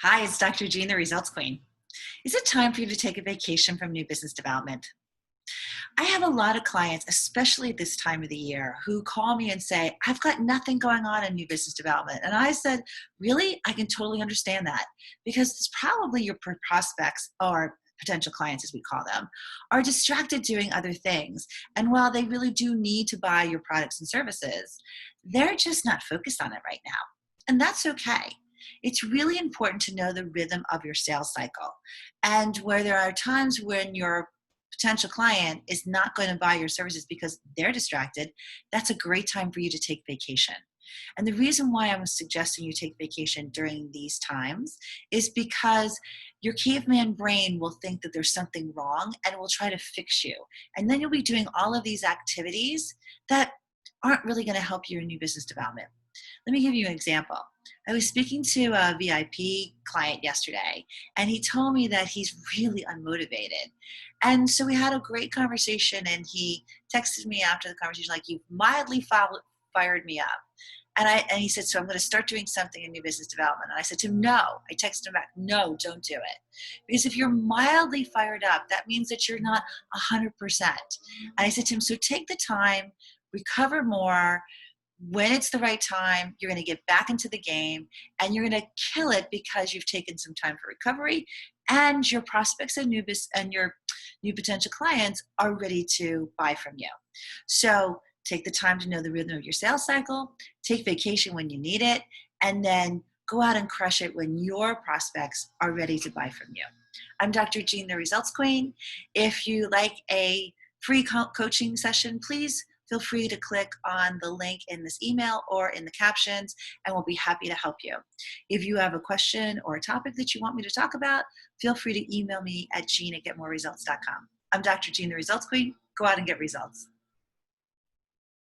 Hi, it's Dr. Jean, the Results Queen. Is it time for you to take a vacation from new business development? I have a lot of clients, especially this time of the year, who call me and say, I've got nothing going on in new business development. And I said, really? I can totally understand that because it's probably your prospects or potential clients, as we call them, are distracted doing other things. And while they really do need to buy your products and services, they're just not focused on it right now. And that's okay. It's really important to know the rhythm of your sales cycle. And where there are times when your potential client is not going to buy your services because they're distracted, that's a great time for you to take vacation. And the reason why I'm suggesting you take vacation during these times is because your caveman brain will think that there's something wrong and will try to fix you. And then you'll be doing all of these activities that aren't really going to help your new business development. Let me give you an example. I was speaking to a VIP client yesterday, and he told me that he's really unmotivated. And so we had a great conversation, and he texted me after the conversation, like, "You've mildly fired me up." And he said, "So I'm going to start doing something in new business development." And I said to him, "No." I texted him back, "No, don't do it." Because if you're mildly fired up, that means that you're not 100%. And I said to him, "So take the time, recover more. When it's the right time, you're going to get back into the game and you're going to kill it because you've taken some time for recovery and your prospects and and your new potential clients are ready to buy from you." So take the time to know the rhythm of your sales cycle, take vacation when you need it, and then go out and crush it when your prospects are ready to buy from you. I'm Dr. Jean, the Results Queen. If you like a free coaching session, please feel free to click on the link in this email or in the captions, and we'll be happy to help you. If you have a question or a topic that you want me to talk about, feel free to email me at jean@getmoreresults.com. I'm Dr. Jean, the Results Queen. Go out and get results.